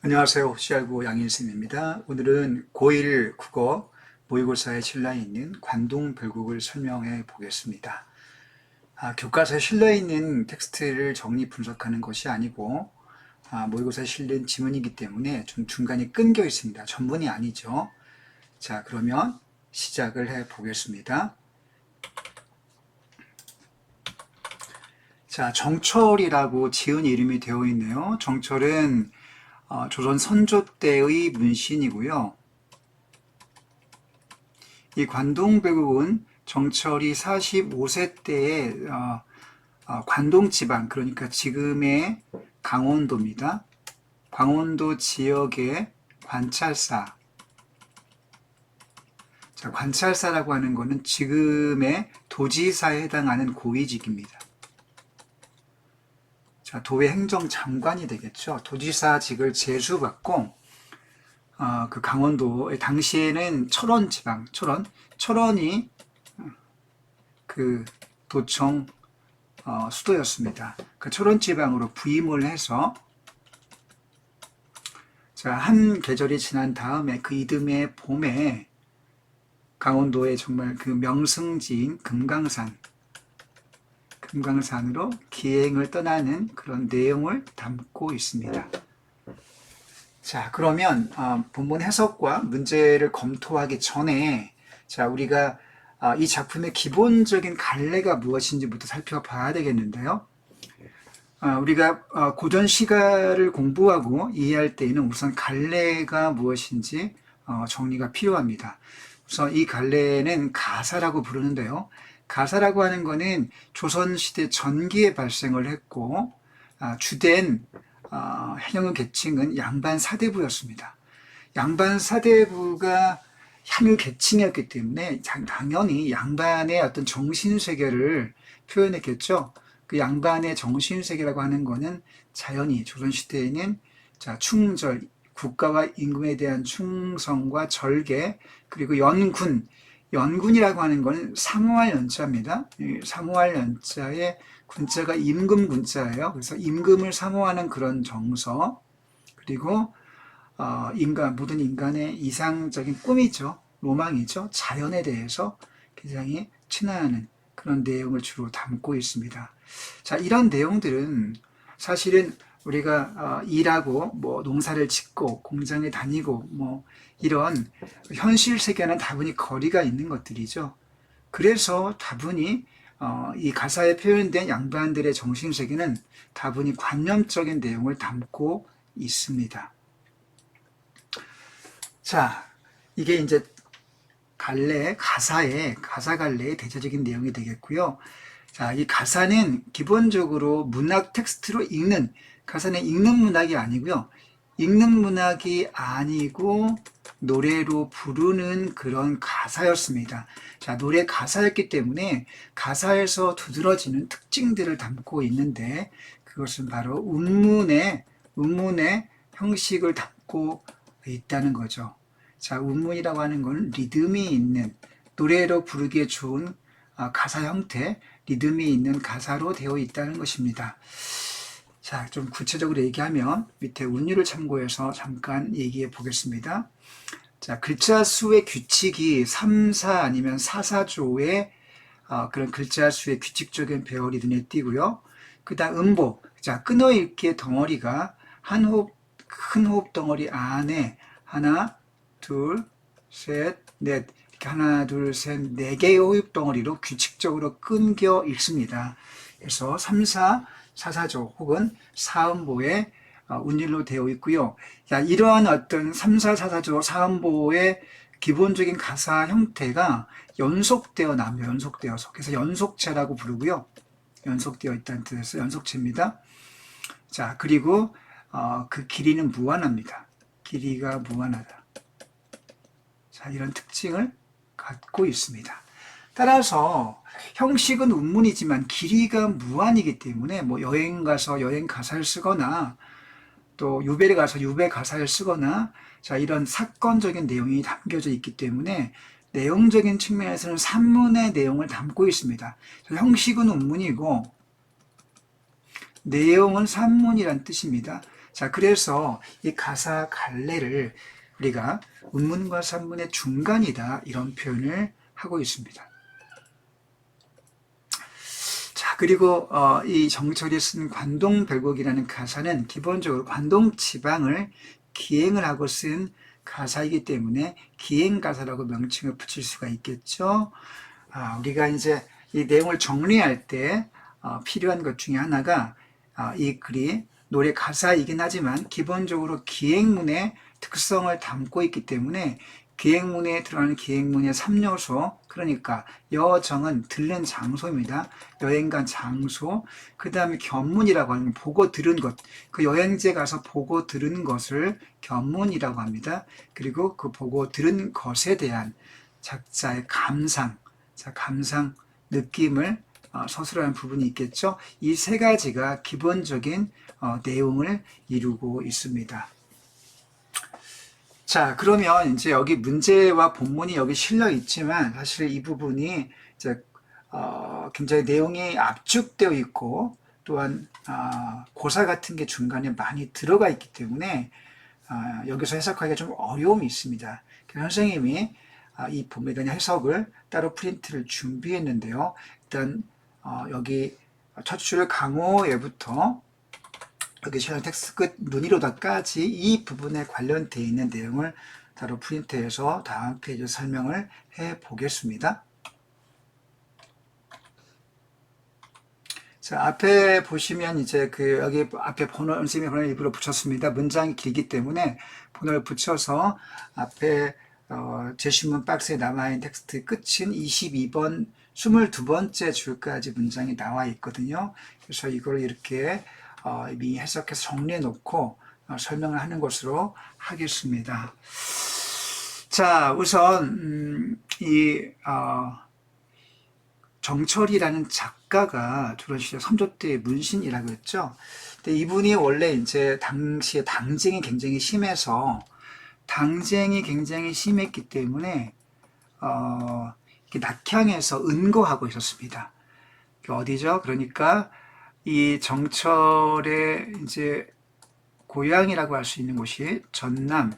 안녕하세요. CR9 양일쌤입니다. 오늘은 고1 국어 모의고사에 실려 있는 관동별곡을 설명해 보겠습니다. 교과서에 실려 있는 텍스트를 정리 분석하는 것이 아니고 모의고사에 실린 지문이기 때문에 좀 중간에 끊겨 있습니다. 전문이 아니죠. 자, 그러면 시작을 해 보겠습니다. 자, 정철이라고 지은 이름이 되어 있네요. 정철은 조선 선조 때의 문신이고요. 이 관동별곡은 정철이 45세 때에 관동지방, 그러니까 지금의 강원도입니다. 강원도 지역의 관찰사. 자, 관찰사라고 하는 것은 지금의 도지사에 해당하는 고위직입니다. 자, 도의 행정장관이 되겠죠. 도지사직을 제수받고 그 강원도 당시에는 철원 지방, 철원이 그 도청 수도였습니다. 그 철원 지방으로 부임을 해서 자, 한 계절이 지난 다음에 그 이듬해 봄에 강원도의 정말 그 명승지인 금강산으로 기행을 떠나는 그런 내용을 담고 있습니다. 자, 그러면 본문 해석과 문제를 검토하기 전에 자, 우리가 이 작품의 기본적인 갈래가 무엇인지부터 살펴봐야 되겠는데요. 우리가 고전 시가를 공부하고 이해할 때에는 우선 갈래가 무엇인지 정리가 필요합니다. 우선 이 갈래는 가사라고 부르는데요. 가사라고 하는 것은 조선시대 전기에 발생을 했고 주된 해녀의 계층은 양반 사대부였습니다. 양반 사대부가 향유 계층이었기 때문에 당연히 양반의 어떤 정신세계를 표현했겠죠. 그 양반의 정신세계라고 하는 것은 자연히 조선시대에는 자, 충절, 국가와 임금에 대한 충성과 절개, 그리고 연군이라고 하는 것은 사모할 연자입니다. 사모할 연자의 군자가 임금 군자예요. 그래서 임금을 사모하는 그런 정서, 그리고 모든 인간의 이상적인 꿈이죠. 로망이죠. 자연에 대해서 굉장히 친화하는 그런 내용을 주로 담고 있습니다. 자, 이런 내용들은 사실은 우리가 일하고 뭐 농사를 짓고 공장에 다니고 뭐 이런 현실 세계와는 다분히 거리가 있는 것들이죠. 그래서 다분히 이 가사에 표현된 양반들의 정신세계는 다분히 관념적인 내용을 담고 있습니다. 자, 이게 이제 가사 갈래의 대체적인 내용이 되겠고요. 자, 이 가사는 기본적으로 문학 텍스트로 가사는 읽는 문학이 아니고요. 읽는 문학이 아니고 노래로 부르는 그런 가사였습니다. 자, 노래 가사였기 때문에 가사에서 두드러지는 특징들을 담고 있는데 그것은 바로 운문의 형식을 담고 있다는 거죠. 자, 운문이라고 하는 건 리듬이 있는 노래로 부르기에 좋은 가사 형태, 리듬이 있는 가사로 되어 있다는 것입니다. 자, 좀 구체적으로 얘기하면 밑에 운율을 참고해서 잠깐 얘기해 보겠습니다. 자, 글자 수의 규칙이 3, 4 아니면 4, 4조의 그런 글자 수의 규칙적인 배열이 눈에 띄고요. 그 다음 음보, 자, 끊어읽기의 덩어리가 큰 호흡 덩어리 안에 하나, 둘, 셋, 넷, 이렇게 하나, 둘, 셋, 네 개의 호흡 덩어리로 규칙적으로 끊겨 읽습니다. 그래서 3, 4, 4, 4조 혹은 사음보의 운율로 되어 있고요. 자, 이러한 어떤 3, 4, 4, 4조 사음보의 기본적인 가사 형태가 연속되어서 그래서 연속체라고 부르고요. 연속되어 있다는 뜻에서 연속체입니다. 자, 그리고 그 길이는 무한합니다. 길이가 무한하다. 자, 이런 특징을 갖고 있습니다. 따라서 형식은 운문이지만 길이가 무한이기 때문에 뭐 여행 가서 여행 가사를 쓰거나 또 유배를 가서 유배 가사를 쓰거나 자, 이런 사건적인 내용이 담겨져 있기 때문에 내용적인 측면에서는 산문의 내용을 담고 있습니다. 형식은 운문이고 내용은 산문이란 뜻입니다. 자, 그래서 이 가사 갈래를 우리가 운문과 산문의 중간이다, 이런 표현을 하고 있습니다. 자, 그리고 이 정철이 쓴 관동별곡이라는 가사는 기본적으로 관동 지방을 기행을 하고 쓴 가사이기 때문에 기행가사라고 명칭을 붙일 수가 있겠죠. 우리가 이제 이 내용을 정리할 때 필요한 것 중에 하나가 이 글이 노래 가사이긴 하지만 기본적으로 기행문의 특성을 담고 있기 때문에 기행문에 들어가는 기행문의 3요소, 그러니까 여정은 들른 장소입니다. 여행 간 장소, 그 다음에 견문이라고 하는 보고 들은 것, 그 여행지에 가서 보고 들은 것을 견문이라고 합니다. 그리고 그 보고 들은 것에 대한 작자의 감상, 감상, 느낌을 서술하는 부분이 있겠죠. 이 세 가지가 기본적인 내용을 이루고 있습니다. 자, 그러면 이제 여기 문제와 본문이 여기 실려 있지만 사실 이 부분이 이제 굉장히 내용이 압축되어 있고 또한 고사 같은 게 중간에 많이 들어가 있기 때문에 여기서 해석하기가 좀 어려움이 있습니다. 그래서 선생님이 이 본문에 대한 해석을 따로 프린트를 준비했는데요. 일단 여기 첫 줄 강호에부터 여기 시간 텍스트 끝 문의로다까지 이 부분에 관련되어 있는 내용을 따로 프린트해서 다음 페이지 설명을 해 보겠습니다. 자, 앞에 보시면 이제 여기 앞에 번호, 선생님의 번호를 일부러 붙였습니다. 문장이 길기 때문에 번호를 붙여서 앞에 제시문 박스에 남아있는 텍스트 끝인 22번, 22번째 줄까지 문장이 나와 있거든요. 그래서 이걸 이렇게 이미 해석해서 정리해 놓고 설명을 하는 것으로 하겠습니다. 자, 우선 정철이라는 작가가 조선시대 선조 때의 문신이라고 했죠. 근데 이분이 원래 이제 당시에 당쟁이 굉장히 심했기 때문에 낙향에서 은거하고 있었습니다. 어디죠? 그러니까 이 정철의 이제 고향이라고 할 수 있는 곳이 전남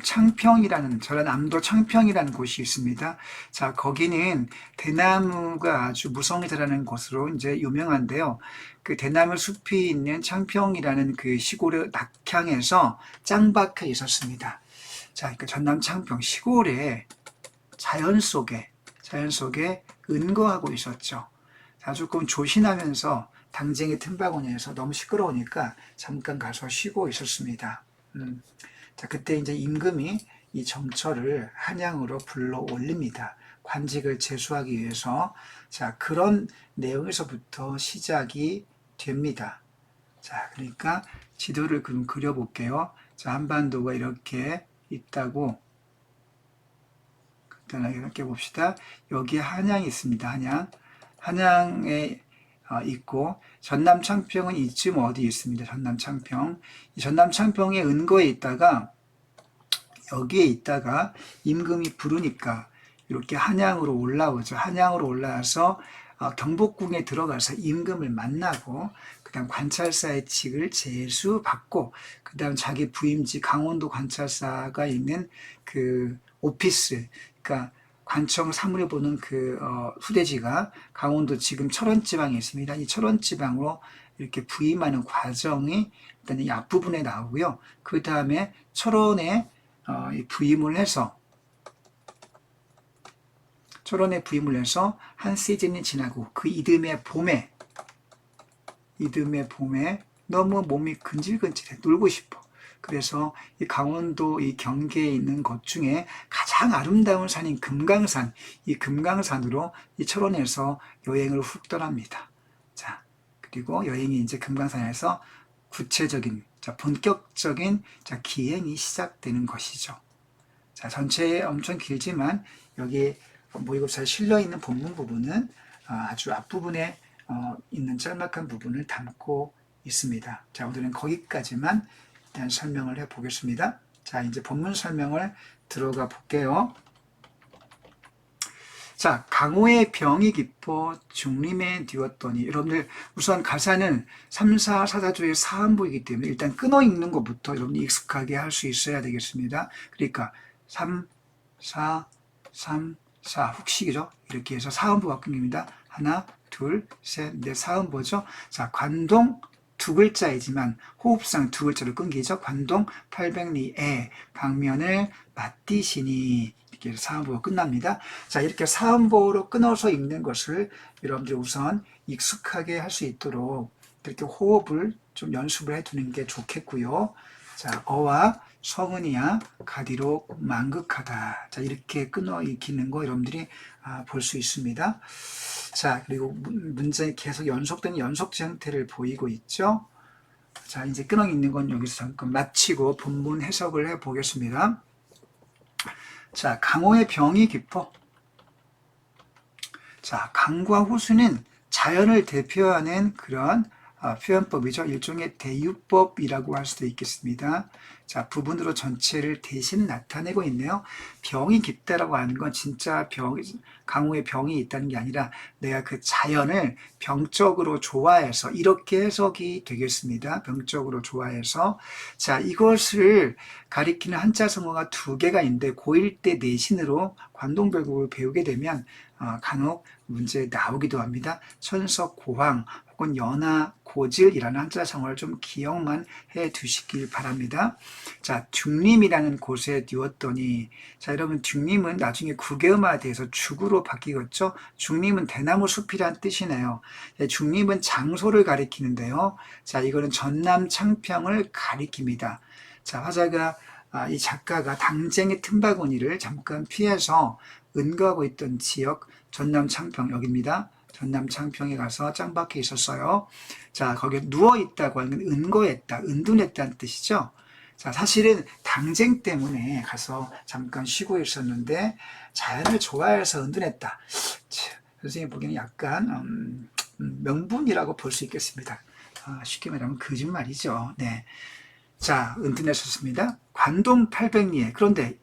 창평이라는, 전남도 창평이라는 곳이 있습니다. 자, 거기는 대나무가 아주 무성히 자라는 곳으로 이제 유명한데요. 그 대나무 숲이 있는 창평이라는 그 시골의 낙향에서 짱박해 있었습니다. 자, 그 전남 창평 시골에 자연 속에 은거하고 있었죠. 자, 조금 조신하면서 당쟁이 틈바구니에서 너무 시끄러우니까 잠깐 가서 쉬고 있었습니다. 자, 그때 이제 임금이 이 정철을 한양으로 불러 올립니다. 관직을 제수하기 위해서. 자, 그런 내용에서부터 시작이 됩니다. 자, 그러니까 지도를 그럼 그려볼게요. 자, 한반도가 이렇게 있다고 간단하게 이렇게 봅시다. 여기에 한양이 있습니다. 한양에 있고, 전남 창평은 이쯤 어디 있습니다. 전남 창평. 이 전남 창평에 은거에 있다가 여기에 있다가 임금이 부르니까 이렇게 한양으로 올라오죠. 한양으로 올라와서 경복궁에 들어가서 임금을 만나고 그다음 관찰사의 직을 제수받고 그다음 자기 부임지 강원도 관찰사가 있는 그 오피스, 그러니까 관청 사물을 보는 그 후대지가 강원도 지금 철원지방에 있습니다. 이 철원지방으로 이렇게 부임하는 과정이 일단 이 앞부분에 나오고요. 그 다음에 철원에 부임을 해서 한 시즌이 지나고 그 이듬해 봄에 너무 몸이 근질근질해, 놀고 싶어. 그래서 이 강원도 이 경계에 있는 것 중에 가장 아름다운 산인 금강산, 이 금강산으로 이 철원에서 여행을 훅 떠납니다. 자, 그리고 여행이 이제 금강산에서 구체적인, 본격적인 기행이 시작되는 것이죠. 자, 전체에 엄청 길지만 여기 모의고사에 실려 있는 본문 부분은 아주 앞부분에 있는 짤막한 부분을 담고 있습니다. 자, 오늘은 거기까지만 일단 설명을 해 보겠습니다. 자, 이제 본문 설명을 들어가 볼게요. 자, 강호의 병이 깊어 중림에 뒤웠더니, 여러분들 우선 가사는 3, 4, 사사조의 사음보이기 때문에 일단 끊어 읽는 것부터 여러분이 익숙하게 할 수 있어야 되겠습니다. 그러니까 3, 4, 3, 4 훅식이죠. 이렇게 해서 사음보가 끊깁니다. 하나, 둘, 셋, 넷, 사음보죠. 자, 관동 두 글자이지만 호흡상 두 글자로 끊기죠. 관동 800리에 방면을 맞디시니, 이렇게 해서 사음보가 끝납니다. 자, 이렇게 사음보로 끊어서 읽는 것을 여러분들 우선 익숙하게 할 수 있도록 이렇게 호흡을 좀 연습을 해두는 게 좋겠고요. 자, 어와 성은이야 가디로 만극하다. 자, 이렇게 끊어 익히는 거 여러분들이 볼 수 있습니다. 자, 그리고 문장이 계속 연속되는 연속지 형태를 보이고 있죠. 자, 이제 끊어 읽는 건 여기서 잠깐 마치고 본문 해석을 해 보겠습니다. 자, 강호의 병이 깊어. 자, 강과 호수는 자연을 대표하는 그런 표현법이죠. 일종의 대유법이라고 할 수도 있겠습니다. 자, 부분으로 전체를 대신 나타내고 있네요. 병이 깊다라고 하는 건 진짜 강호의 병이 있다는 게 아니라 내가 그 자연을 병적으로 좋아해서, 이렇게 해석이 되겠습니다. 병적으로 좋아해서. 자, 이것을 가리키는 한자성어가 두 개가 있는데 고1 때 내신으로 관동별곡을 배우게 되면 간혹 문제에 나오기도 합니다. 천석, 고황 혹은 연하, 고질이라는 한자성어를 좀 기억만 해 두시길 바랍니다. 자, 중림이라는 곳에 뉘었더니, 자, 여러분 중림은 나중에 국외음화돼서 죽으로 바뀌겠죠. 중림은 대나무 숲이란 뜻이네요. 중림은 장소를 가리키는데요. 자, 이거는 전남 창평을 가리킵니다. 자, 화자가 이 작가가 당쟁의 틈바구니를 잠깐 피해서 은거하고 있던 지역 전남 창평 여기입니다. 전남 창평에 가서 짱박혀 있었어요. 자, 거기에 누워있다고 하는 건 은거했다, 은둔했다는 뜻이죠. 자, 사실은 당쟁 때문에 가서 잠깐 쉬고 있었는데 자연을 좋아해서 은둔했다. 선생님 보기에는 약간 명분이라고 볼 수 있겠습니다. 쉽게 말하면 거짓말이죠. 네. 자, 은둔했었습니다. 관동 800리에. 그런데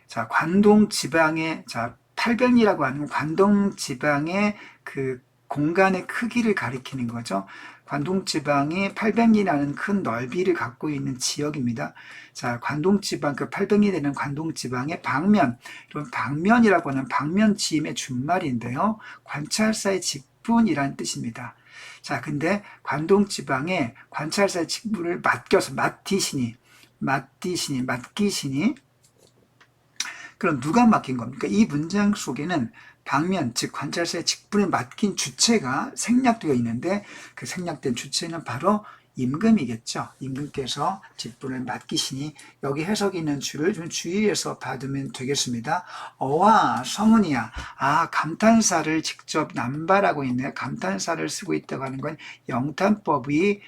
자, 관동 지방의, 자, 800리라고 하는 관동 지방의 그 공간의 크기를 가리키는 거죠. 관동 지방이 800리라는 큰 넓이를 갖고 있는 지역입니다. 자, 관동 지방, 그 800리 되는 관동 지방의 방면, 이런 방면이라고 하는 방면 지음의 준말인데요. 관찰사의 직분이라는 뜻입니다. 자, 근데 관동 지방에 관찰사의 직분을 맡겨서 맡기시니, 그럼 누가 맡긴 겁니까? 이 문장 속에는 방면, 즉 관찰사의 직분에 맡긴 주체가 생략되어 있는데 그 생략된 주체는 바로 임금이겠죠. 임금께서 직분을 맡기시니 여기 해석이 있는 줄을 좀 주의해서 받으면 되겠습니다. 어와 성은이야. 감탄사를 직접 남발하고 있네요. 감탄사를 쓰고 있다고 하는 건 영탄법이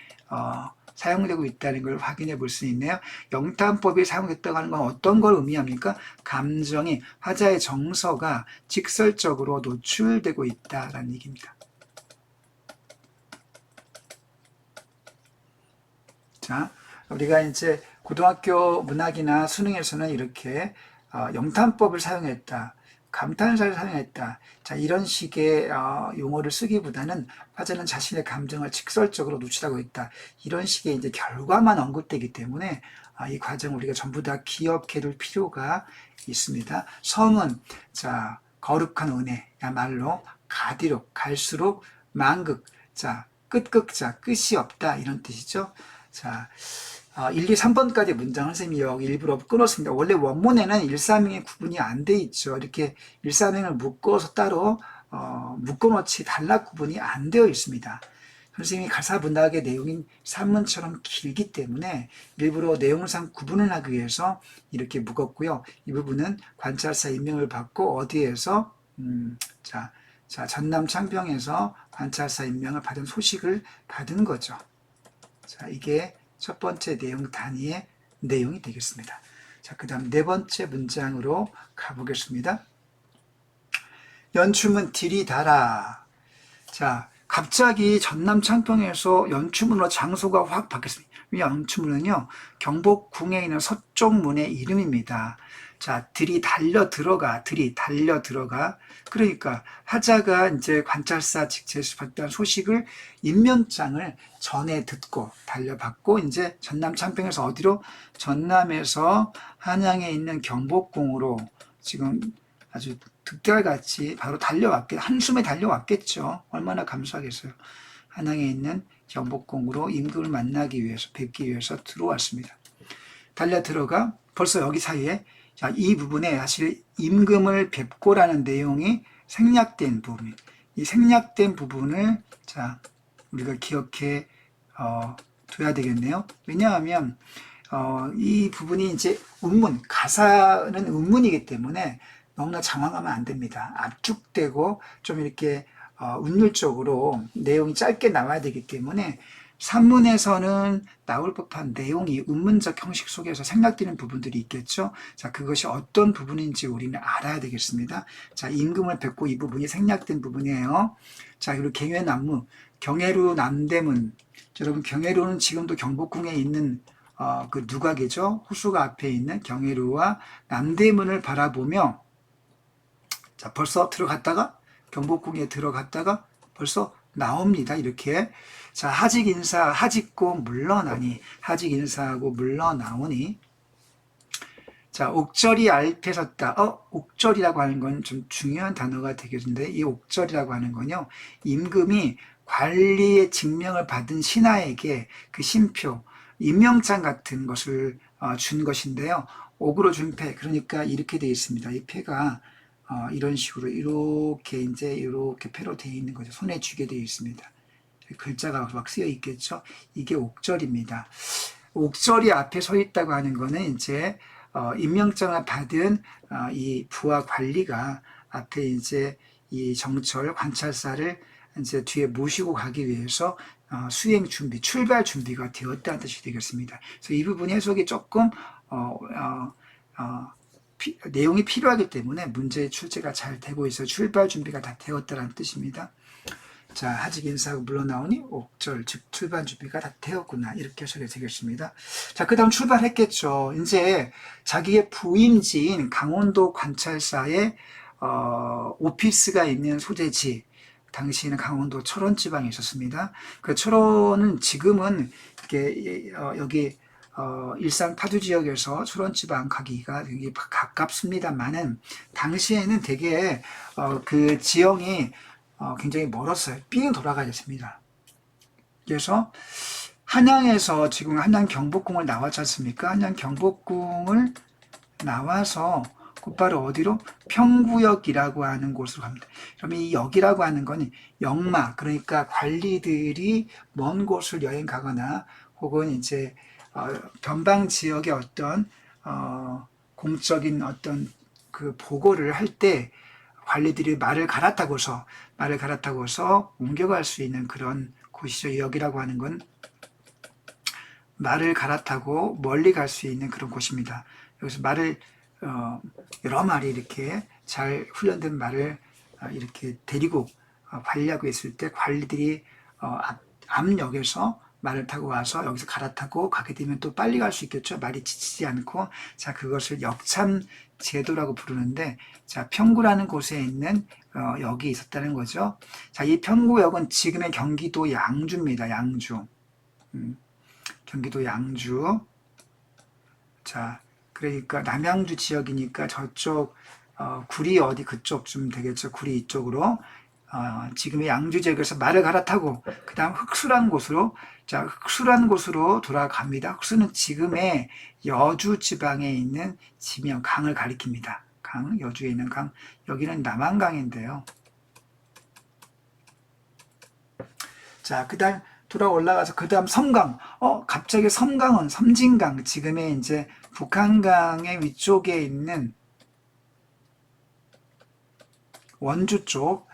사용되고 있다는 걸 확인해 볼 수 있네요. 영탄법이 사용됐다고 하는 건 어떤 걸 의미합니까? 감정이, 화자의 정서가 직설적으로 노출되고 있다라는 얘기입니다. 자, 우리가 이제 고등학교 문학이나 수능에서는 이렇게 영탄법을 사용했다, 감탄사를 사용했다. 자, 이런 식의 용어를 쓰기보다는 화자는 자신의 감정을 직설적으로 노출하고 있다. 이런 식의 이제 결과만 언급되기 때문에 이 과정을 우리가 전부 다 기억해둘 필요가 있습니다. 성은, 자, 거룩한 은혜야말로 가디록, 갈수록, 만극, 자, 끝극자, 끝이 없다, 이런 뜻이죠. 자, 1, 2, 3번까지 문장을 선생님이 여기 일부러 끊었습니다. 원래 원문에는 1, 3행의 구분이 안 돼 있죠. 이렇게 1, 3행을 묶어서 따로 묶어놓지 단락 구분이 안 되어 있습니다. 선생님이 가사 문학의 내용인 산문처럼 길기 때문에 일부러 내용상 구분을 하기 위해서 이렇게 묶었고요. 이 부분은 관찰사 임명을 받고 어디에서 자, 전남 창평에서 관찰사 임명을 받은 소식을 받은 거죠. 자, 이게 첫 번째 내용 단위의 내용이 되겠습니다. 자, 그 다음 네 번째 문장으로 가보겠습니다. 연춤은 들이달아. 자, 갑자기 전남 창평에서 연춤으로 장소가 확 바뀌었습니다. 영추문은요, 경복궁에 있는 서쪽 문의 이름입니다. 자, 들이 달려 들어가. 그러니까 하자가 이제 관찰사 직제수받던 소식을 임명장을 전해 듣고 달려받고 이제 전남 창평에서 어디로? 전남에서 한양에 있는 경복궁으로 지금 아주 득달같이 바로 한숨에 달려왔겠죠. 얼마나 감사하겠어요. 한양에 있는 경복궁으로 임금을 만나기 위해서, 뵙기 위해서 들어왔습니다. 달려 들어가 벌써 여기 사이에, 자, 이 부분에 사실 임금을 뵙고라는 내용이 생략된 부분, 이 생략된 부분을 자 우리가 기억해 둬야 되겠네요. 왜냐하면 이 부분이 이제 가사는 운문이기 때문에 너무나 장황하면 안 됩니다. 압축되고 좀 이렇게 운율적으로 내용이 짧게 나와야 되기 때문에 산문에서는 나올 법한 내용이 운문적 형식 속에서 생략되는 부분들이 있겠죠. 자, 그것이 어떤 부분인지 우리는 알아야 되겠습니다. 자, 임금을 뵙고 이 부분이 생략된 부분이에요. 자, 그리고 경외남무, 경회루 남대문. 여러분, 경회루는 지금도 경복궁에 있는 그 누각이죠. 호수가 앞에 있는 경회루와 남대문을 바라보며, 자, 벌써 들어갔다가 경복궁에 들어갔다가 벌써 나옵니다. 이렇게. 자, 하직 하직고 물러나니, 하직 인사하고 물러나오니. 자, 옥절이 알패 섰다. 옥절이라고 하는 건 좀 중요한 단어가 되겠는데, 이 옥절이라고 하는 건요, 임금이 관리의 직명을 받은 신하에게 그 신표, 임명장 같은 것을 준 것인데요. 옥으로 준 패, 그러니까 이렇게 되어 있습니다. 이 패가 이런 식으로 이렇게 패로 되어 있는 거죠. 손에 쥐게 되어 있습니다. 글자가 막 쓰여 있겠죠. 이게 옥절입니다. 옥절이 앞에 서 있다고 하는 거는 이제 임명장을 받은 이 부하 관리가 앞에 이제 이 정철 관찰사를 이제 뒤에 모시고 가기 위해서 수행 준비, 출발 준비가 되었다는 뜻이 되겠습니다. 그래서 이 부분 해석이 조금 내용이 필요하기 때문에 문제의 출제가 잘 되고 있어요. 출발 준비가 다 되었다는 뜻입니다. 자, 하직 인사하고 물러나오니 옥절, 즉 출발 준비가 다 되었구나, 이렇게 해석이 되겠습니다. 자, 그 다음 출발했겠죠. 이제 자기의 부임지인 강원도 관찰사의 오피스가 있는 소재지, 당시에는 강원도 철원 지방에 있었습니다. 그 철원은 지금은 이렇게 여기 일산 파주 지역에서 철원 지방 가기가 되게 가깝습니다만은 당시에는 되게 그 지형이 굉장히 멀었어요. 삥 돌아가야 됐습니다. 그래서 한양에서 지금 한양 경복궁을 나왔지 않습니까? 한양 경복궁을 나와서 곧바로 어디로? 평구역이라고 하는 곳으로 갑니다. 그러면 이 역이라고 하는 건 역마, 그러니까 관리들이 먼 곳을 여행 가거나 혹은 이제 변방 지역의 어떤 공적인 어떤 그 보고를 할 때 관리들이 말을 갈아타고서 옮겨갈 수 있는 그런 곳이죠. 역이라고 하는 건 말을 갈아타고 멀리 갈 수 있는 그런 곳입니다. 여기서 말을 여러 마리 이렇게 잘 훈련된 말을 이렇게 데리고 관리하고 있을 때 관리들이 앞역에서 말을 타고 와서 여기서 갈아타고 가게 되면 또 빨리 갈 수 있겠죠. 말이 지치지 않고. 자, 그것을 역참 제도라고 부르는데, 자, 평구라는 곳에 있는 역이 있었다는 거죠. 자, 이 평구역은 지금의 경기도 양주입니다. 양주. 경기도 양주. 자, 그러니까 남양주 지역이니까 저쪽 구리 어디 그쪽쯤 되겠죠. 구리 이쪽으로. 지금의 양주 지역에서 말을 갈아타고 그 다음 흑수라는 곳으로, 자, 흑수라는 곳으로 돌아갑니다. 흑수는 지금의 여주 지방에 있는 지명, 강을 가리킵니다. 강, 여주에 있는 강. 여기는 남한강인데요. 자, 그 다음 돌아 올라가서 그 다음 섬강. 갑자기 섬강은 섬진강, 지금의 이제 북한강의 위쪽에 있는 원주 쪽.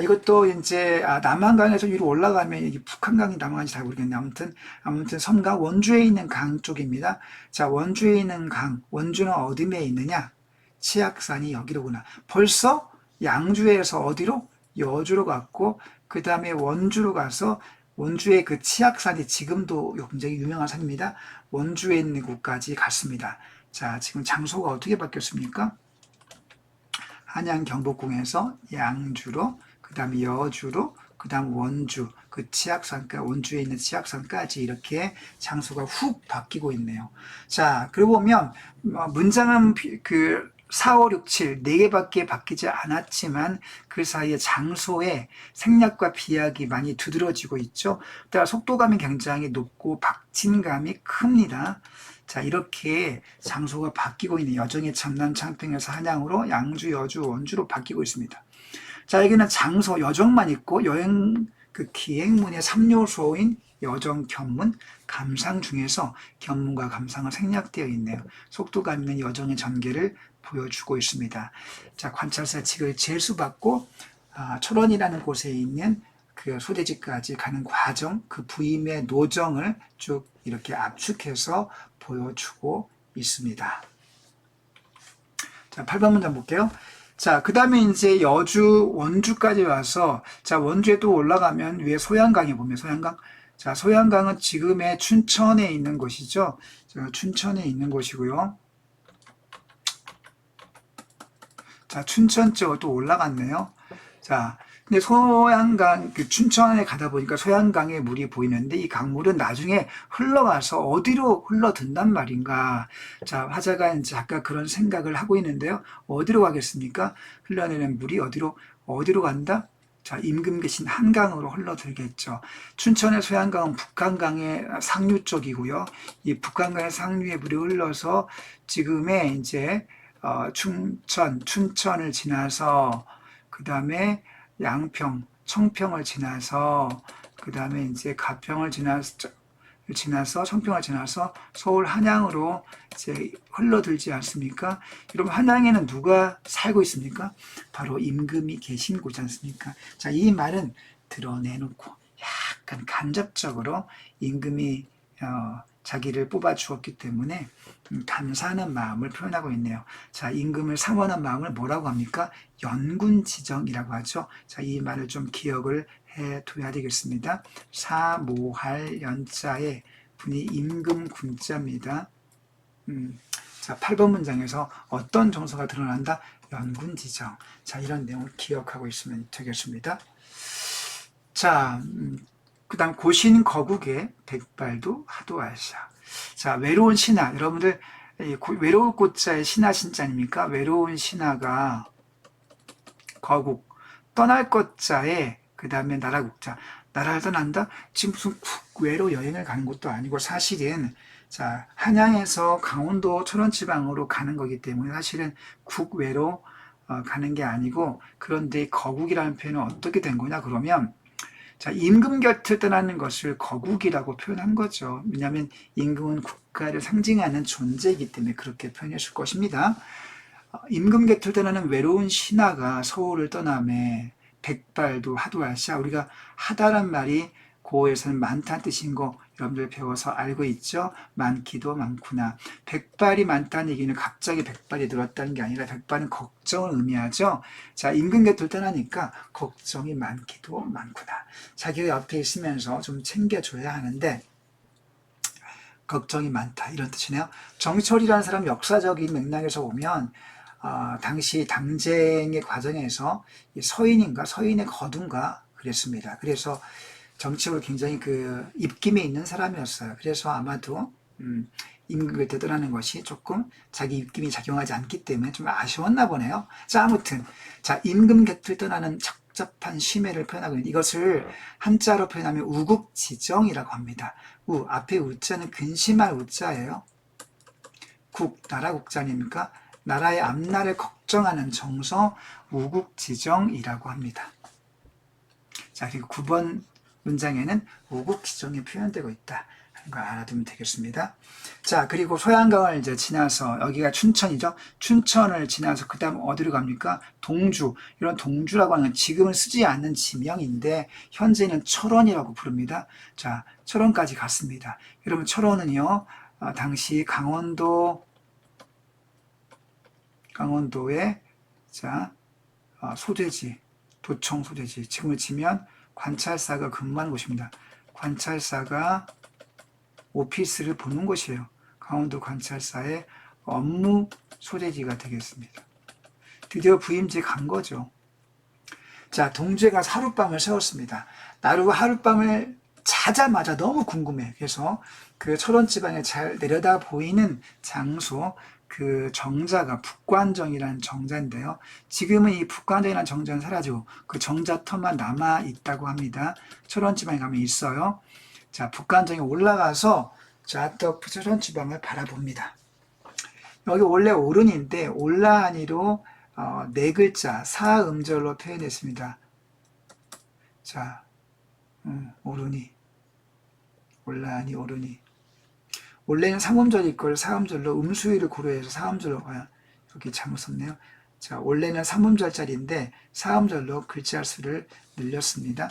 이것도 이제 남한강에서 위로 올라가면 이게 북한강이 남한강인지 잘 모르겠네. 아무튼 섬강, 원주에 있는 강 쪽입니다. 자, 원주에 있는 강, 원주는 어디에 있느냐? 치악산이 여기로구나. 벌써 양주에서 어디로? 여주로 갔고, 그 다음에 원주로 가서 원주의 그 치악산이 지금도 굉장히 유명한 산입니다. 원주에 있는 곳까지 갔습니다. 자, 지금 장소가 어떻게 바뀌었습니까? 한양 경복궁에서 양주로, 그 다음에 여주로, 그 다음 원주, 그 치악산까지, 원주에 있는 치악산까지 이렇게 장소가 훅 바뀌고 있네요. 자, 그러고 보면, 문장은 그 4, 5, 6, 7, 4개밖에 바뀌지 않았지만 그 사이에 장소의 생략과 비약이 많이 두드러지고 있죠. 따라 속도감이 굉장히 높고 박진감이 큽니다. 자, 이렇게 장소가 바뀌고 있는 여정의 참남 창평에서 한양으로 양주, 여주, 원주로 바뀌고 있습니다. 자, 여기는 장소, 여정만 있고 여행 그 기행문의 3요소인 여정, 견문, 감상 중에서 견문과 감상은 생략되어 있네요. 속도감 있는 여정의 전개를 보여주고 있습니다. 자, 관찰사칙을 제수받고 철원이라는 곳에 있는 그 소재지까지 가는 과정, 그 부임의 노정을 쭉 이렇게 압축해서 보여주고 있습니다. 자, 8번 문장 볼게요. 자, 그 다음에 이제 여주, 원주까지 와서, 자, 원주에 또 올라가면 위에 소양강에 보면 소양강. 자, 소양강은 지금의 춘천에 있는 곳이죠. 춘천에 있는 곳이고요. 자, 춘천 쪽으로 또 올라갔네요. 자, 근데 소양강, 그 춘천에 가다 보니까 소양강에 물이 보이는데 이 강물은 나중에 흘러가서 어디로 흘러든단 말인가. 자, 화자가 이제 아까 그런 생각을 하고 있는데요. 어디로 가겠습니까? 흘러내는 물이 어디로 간다? 자, 임금 계신 한강으로 흘러들겠죠. 춘천의 소양강은 북한강의 상류 쪽이고요. 이 북한강의 상류에 물이 흘러서 지금의 이제 춘천을 지나서 그 다음에 양평, 청평을 지나서 그 다음에 이제 가평을 지나서 청평을 지나서 서울 한양으로 이제 흘러들지 않습니까? 여러분 한양에는 누가 살고 있습니까? 바로 임금이 계신 곳이지 않습니까? 자, 이 말은 드러내놓고 약간 간접적으로 임금이 자기를 뽑아 주었기 때문에 감사하는 마음을 표현하고 있네요. 자, 임금을 사모하는 마음을 뭐라고 합니까? 연군지정이라고 하죠. 자, 이 말을 좀 기억을 해둬야 되겠습니다. 사모할 연자의 분이 임금 군자입니다. 자, 8번 문장에서 어떤 정서가 드러난다? 연군지정. 자, 이런 내용을 기억하고 있으면 되겠습니다. 자, 그 다음 고신 거국의 백발도 하도하샤. 자, 외로운 신하. 여러분들 외로울 꽃자의 신하 신자입니까? 외로운 신하가 거국, 떠날 것자에 그 다음에 나라국자. 나라를 떠난다? 지금 무슨 국외로 여행을 가는 것도 아니고 사실은 자, 한양에서 강원도 철원지방으로 가는 거기 때문에 사실은 국외로 가는 게 아니고, 그런데 거국이라는 표현은 어떻게 된 거냐 그러면, 자, 임금 곁을 떠나는 것을 거국이라고 표현한 거죠. 왜냐하면 임금은 국가를 상징하는 존재이기 때문에 그렇게 표현했을 것입니다. 임금 곁을 떠나는 외로운 신하가 서울을 떠나매 백발도 하도하샤. 우리가 하다란 말이 고어에서는 많다는 뜻인 거 여러분들 배워서 알고 있죠? 많기도 많구나. 백발이 많다는 얘기는 갑자기 백발이 늘었다는 게 아니라 백발은 걱정을 의미하죠. 자, 임금 곁을 떠나니까 걱정이 많기도 많구나. 자기가 옆에 있으면서 좀 챙겨줘야 하는데 걱정이 많다, 이런 뜻이네요. 정철이라는 사람 역사적인 맥락에서 보면 당시 당쟁의 과정에서 서인의 거둔가 그랬습니다. 그래서 정치적으로 굉장히 그 입김에 있는 사람이었어요. 그래서 아마도 임금 곁에 떠나는 것이 조금 자기 입김이 작용하지 않기 때문에 좀 아쉬웠나 보네요. 자, 아무튼 자, 임금 곁을 떠나는 적잡한 심애를 표현하고 있는, 이것을 한자로 표현하면 우국지정이라고 합니다. 앞에 우자는 근심할 우자예요. 나라 국자 아닙니까? 나라의 앞날을 걱정하는 정서, 우국지정이라고 합니다. 자, 그리고 9번 문장에는 우국지정이 표현되고 있다 하는 거 알아두면 되겠습니다. 자, 그리고 소양강을 이제 지나서, 여기가 춘천이죠. 춘천을 지나서 그 다음 어디로 갑니까? 동주. 이런 동주라고 하는 건 지금은 쓰지 않는 지명인데 현재는 철원이라고 부릅니다. 자, 철원까지 갔습니다. 여러분, 철원은요, 당시 강원도의 자, 소재지, 도청 소재지, 지금을 치면 관찰사가 근무하는 곳입니다. 관찰사가 오피스를 보는 곳이에요. 강원도 관찰사의 업무 소재지가 되겠습니다. 드디어 부임지 간 거죠. 자, 동주에 가서 하룻밤을 새웠습니다. 나루 하룻밤을 자자마자 너무 궁금해. 그래서 그 철원지방에 잘 내려다 보이는 장소, 그 정자가 북관정이라는 정자인데요. 지금은 이 북관정이라는 정자는 사라지고 그 정자터만 남아 있다고 합니다. 철원지방에 가면 있어요. 자, 북관정에 올라가서 자, 또 철원지방을 바라봅니다. 여기 원래 오른인데 올라하니로 네 글자 사음절로 표현했습니다. 자, 오르니, 올라하니, 오르니. 원래는 삼음절일 걸 사음절로 음수위를 고려해서 사음절로 이렇게 잘못 썼네요. 자, 원래는 삼음절짜리인데 사음절로 글자 수를 늘렸습니다.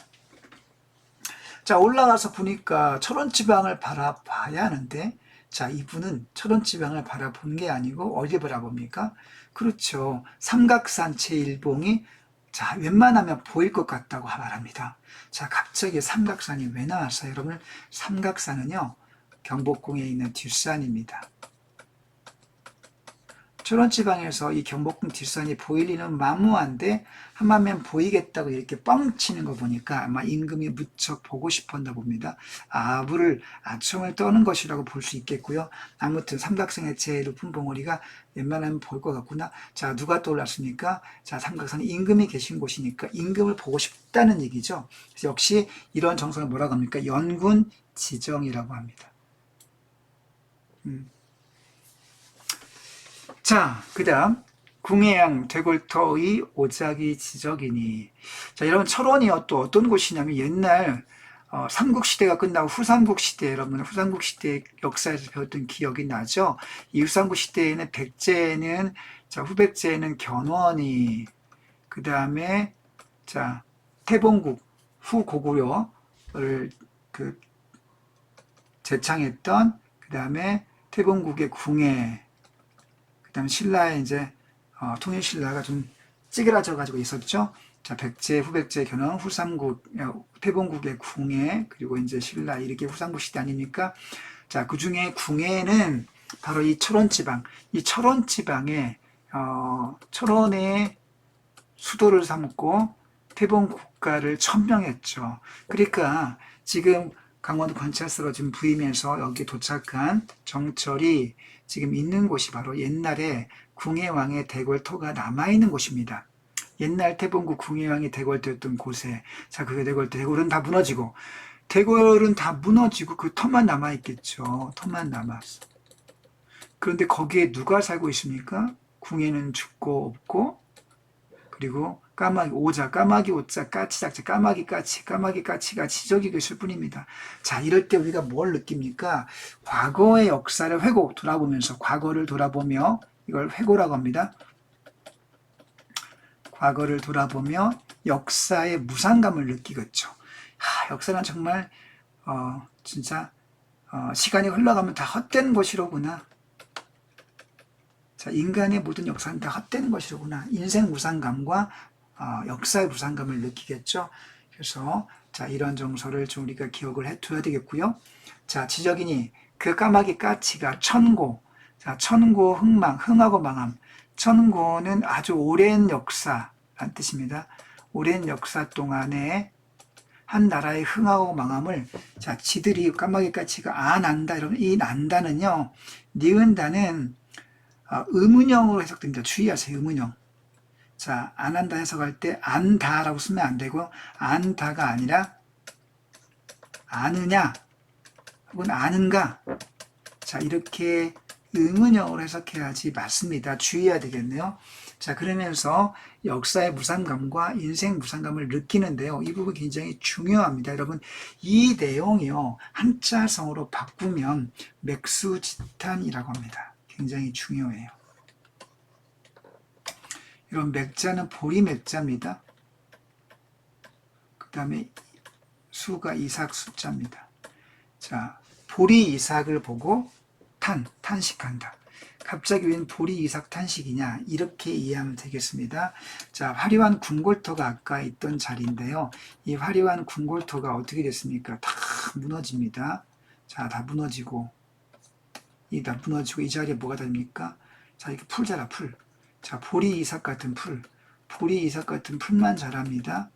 자, 올라가서 보니까 철원지방을 바라봐야 하는데, 자, 이분은 철원지방을 바라본 게 아니고 어디 바라봅니까? 그렇죠. 삼각산 제1봉이 자, 웬만하면 보일 것 같다고 말합니다. 자, 갑자기 삼각산이 왜 나왔어요? 여러분, 삼각산은요, 경복궁에 있는 뒷산입니다. 철원지방에서 이 경복궁 뒷산이 보일 리는 만무한데 한마면 보이겠다고 이렇게 뻥치는 거 보니까 아마 임금이 무척 보고 싶었나 봅니다. 아부를 아총을 떠는 것이라고 볼 수 있겠고요. 아무튼 삼각산의 제일 높은 봉우리가 웬만하면 보일 것 같구나. 자, 누가 떠올랐습니까? 자, 삼각산에 임금이 계신 곳이니까 임금을 보고 싶다는 얘기죠. 그래서 역시 이런 정성을 뭐라고 합니까? 연군 지정이라고 합니다. 자, 그 다음 궁해양 되골터의 오작이 지적이니. 자, 여러분 철원이요 또 어떤 곳이냐면 옛날 삼국시대가 끝나고 후삼국시대, 여러분 후삼국시대 역사에서 배웠던 기억이 나죠. 이 후삼국시대에는 백제는, 자, 후백제는 견훤이, 그 다음에 자 태봉국 후고구려를 그 제창했던, 그 다음에 태봉국의 궁해, 그 다음에 신라의 이제 통일신라가 좀 찌그러져 가지고 있었죠. 자, 백제, 후백제, 견훤, 후삼국, 태봉국의 궁해, 그리고 이제 신라, 이렇게 후삼국 시대 아닙니까? 자, 그 중에 궁해는 바로 이 철원지방, 이 철원지방에 철원의 수도를 삼고 태봉국가를 천명했죠. 그러니까 지금 강원도 관찰사로 지금 부임해서 여기 도착한 정철이 지금 있는 곳이 바로 옛날에 궁해왕의 대궐터가 남아있는 곳입니다. 옛날 태봉국 궁해왕이 대궐터였던 곳에, 자, 그게 대궐은 다 무너지고, 대궐은 다 무너지고 그 터만 남아있겠죠. 터만 남았어. 그런데 거기에 누가 살고 있습니까? 궁해는 죽고 없고, 그리고 까마귀 오자, 까마귀 오자, 까치 작자, 까마귀 까치가 지적이고 있을 뿐입니다. 자, 이럴 때 우리가 뭘 느낍니까? 과거의 역사를 돌아보면서, 과거를 돌아보며, 이걸 회고라고 합니다. 과거를 돌아보며 역사의 무상감을 느끼겠죠. 역사는 정말 진짜 시간이 흘러가면 다 헛된 것이로구나. 자, 인간의 모든 역사는 다 헛된 것이로구나. 인생 무상감과 역사의 무상감을 느끼겠죠. 그래서 자, 이런 정서를 좀 우리가 기억을 해둬야 되겠고요. 자, 지적이니 그 까마귀 까치가 천고, 자, 천고 흥망, 흥하고 망함. 천고는 아주 오랜 역사란 뜻입니다. 오랜 역사 동안에 한 나라의 흥하고 망함을, 자, 지들이 까마귀 까치가 난다. 이러면 이 난다는요, 니은다는 의문형으로 해석됩니다. 주의하세요. 의문형. 자, 안 한다 해석할 때 안다라고 쓰면 안 되고, 안다가 아니라 아느냐 혹은 아는가. 자, 이렇게 의문형으로 해석해야지 맞습니다. 주의해야 되겠네요. 자, 그러면서 역사의 무상감과 인생 무상감을 느끼는데요. 이 부분 굉장히 중요합니다. 여러분, 이 내용이요, 한자성으로 바꾸면 맥수지탄이라고 합니다. 굉장히 중요해요. 이런 맥자는 보리 맥자입니다. 그 다음에 수가 이삭 숫자입니다. 자, 보리 이삭을 보고 탄식한다. 갑자기 웬 보리 이삭 탄식이냐 이렇게 이해하면 되겠습니다. 자, 화려한 궁궐터가 아까 있던 자리인데요. 이 화려한 궁궐터가 어떻게 됐습니까? 다 무너집니다. 자, 다 무너지고 이 다 무너지고 이 자리에 뭐가 됩니까? 자, 이렇게 풀 자라 풀. 자, 보리 이삭 같은 풀. 보리 이삭 같은 풀만 자랍니다.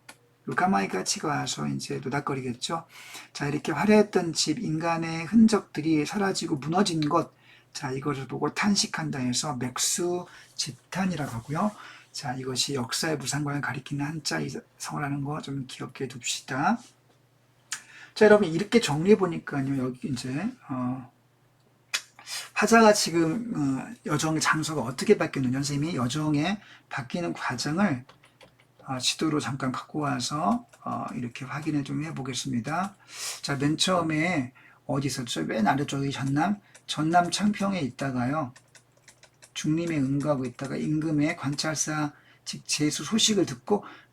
까마귀같이 와서 이제 노닥거리겠죠. 자, 이렇게 화려했던 집, 인간의 흔적들이 사라지고 무너진 것, 자, 이것을 보고 탄식한다 해서 맥수집탄이라고 하고요. 자, 이것이 역사의 무상관을 가리키는 한자성어라는 거 좀 기억해 둡시다. 자, 여러분, 이렇게 정리해 보니까요, 여기 이제, 화자가 지금, 여정 장소가 어떻게 바뀌었느냐, 선생님이 여정에 바뀌는 과정을 지도로 잠깐 갖고 와서 이렇게 확인을 좀 해보겠습니다. 자, 맨 처음에 어디 있었죠? 맨 아래쪽이 전남 창평에 있다가요. 중림에 응가하고 있다가 임금의 관찰사 즉 제수 소식을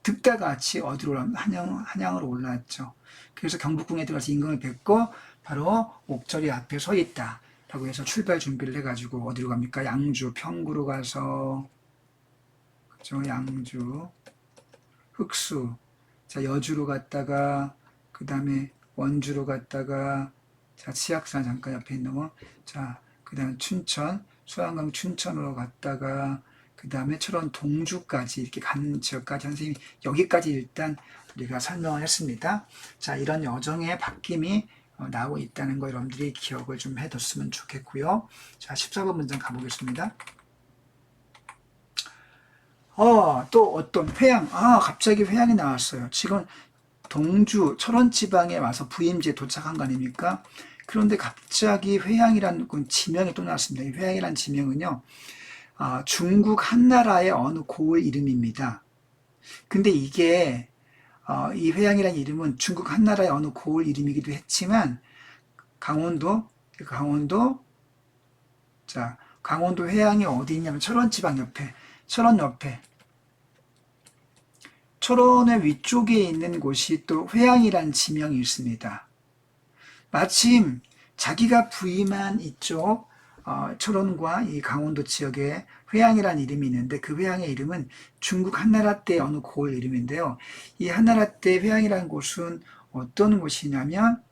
듣다가 같이 어디로 한양으로 올라왔죠. 그래서 경복궁에 들어가서 임금을 뵙고 바로 옥저리 앞에 서 있다. 라고 해서 출발 준비를 해가지고 어디로 갑니까? 양주, 평구로 가서 그죠? 양주 흑수, 자, 여주로 갔다가, 그 다음에 원주로 갔다가, 자, 치악산 잠깐 옆에 있는 거, 자, 그 다음에 춘천, 수양강 춘천으로 갔다가, 그 다음에 철원 동주까지 이렇게 가는 지역까지 선생님이 여기까지 일단 우리가 설명을 했습니다. 자, 이런 여정의 바뀜이 나오고 있다는 거 여러분들이 기억을 좀 해뒀으면 좋겠고요. 자, 14번 문장 가보겠습니다. 또 어떤 회양, 갑자기 회양이 나왔어요. 지금 동주, 철원 지방에 와서 부임지에 도착한 거 아닙니까? 그런데 갑자기 회양이라는 지명이 또 나왔습니다. 이 회양이라는 지명은요, 중국 한나라의 어느 고을 이름입니다. 근데 이게, 이 회양이라는 이름은 중국 한나라의 어느 고을 이름이기도 했지만, 강원도, 자, 강원도 회양이 어디 있냐면 철원 지방 옆에, 철원 옆에, 철원의 위쪽에 있는 곳이 또 회양이라는 지명이 있습니다. 마침 자기가 부임한 이쪽 철원과 이 강원도 지역에 회양이라는 이름이 있는데 그 회양의 이름은 중국 한나라 때 어느 고을 이름인데요. 이 한나라 때 회양이라는 곳은 어떤 곳이냐면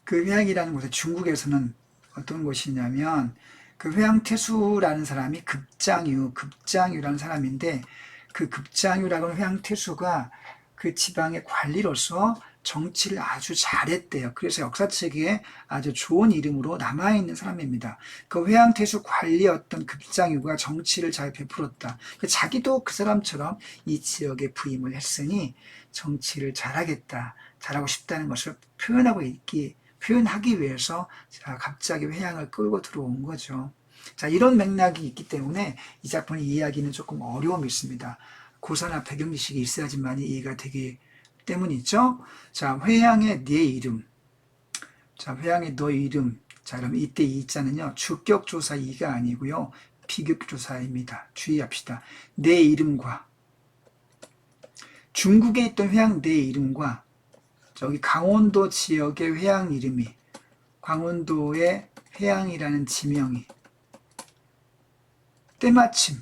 그 회양이라는 곳에 중국에서는 어떤 곳이냐면 그 회양태수라는 사람이 급장유라는 사람인데 그 급장유라고 하는 회양태수가 그 지방의 관리로서 정치를 아주 잘했대요. 그래서 역사책에 아주 좋은 이름으로 남아있는 사람입니다. 그 회양태수 관리였던 급장유가 정치를 잘 베풀었다. 자기도 그 사람처럼 이 지역에 부임을 했으니 정치를 잘하고 싶다는 것을 표현하기 위해서 갑자기 회양을 끌고 들어온 거죠. 자, 이런 맥락이 있기 때문에 이 작품을 이해하기는 조금 어려움이 있습니다. 고사나 배경 지식이 있어야지만 이해가 되기 때문이죠. 자, 회양의 네 이름. 자, 회양의 너 이름. 자, 그럼 이때 이 자는요, 주격조사 이가 아니고요, 비격조사입니다. 주의합시다. 내 이름과 중국에 있던 회양 내 이름과 저기 강원도 지역의 회양 이름이 강원도의 회양이라는 지명이 때마침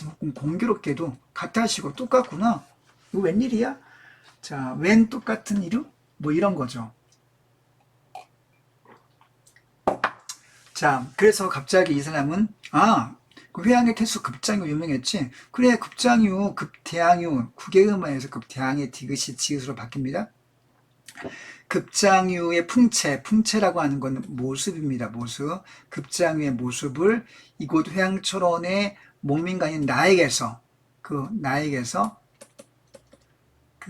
혹은 공교롭게도 같아시고 똑같구나. 이거 웬일이야? 자, 웬 똑같은 이름? 뭐 이런 거죠. 자, 그래서 갑자기 이 사람은 그 회양의 태수 급장유 유명했지. 그래, 급장유, 급대항유, 국외음화에서 급대항의 디귿이 지읒으로 바뀝니다. 급장유의 풍채라고 하는 건 모습입니다. 모습. 급장유의 모습을 이곳 회양철원의 목민관인 나에게서 그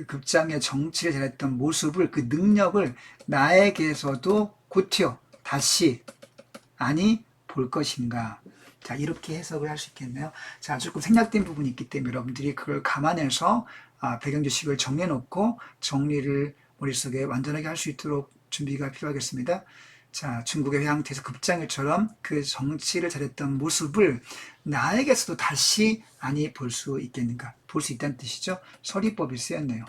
급장유의 정치를 잘했던 모습을, 그 능력을 나에게서도 곧이어 다시 아니 볼 것인가. 자, 이렇게 해석을 할 수 있겠네요. 자, 조금 생략된 부분이 있기 때문에 여러분들이 그걸 감안해서 배경 지식을 정해놓고 정리를 머릿속에 완전하게 할 수 있도록 준비가 필요하겠습니다. 자, 중국의 회양태에서 급장유처럼 그 정치를 잘했던 모습을 나에게서도 다시 아니 볼 수 있겠는가. 볼 수 있다는 뜻이죠. 서리법이 쓰였네요.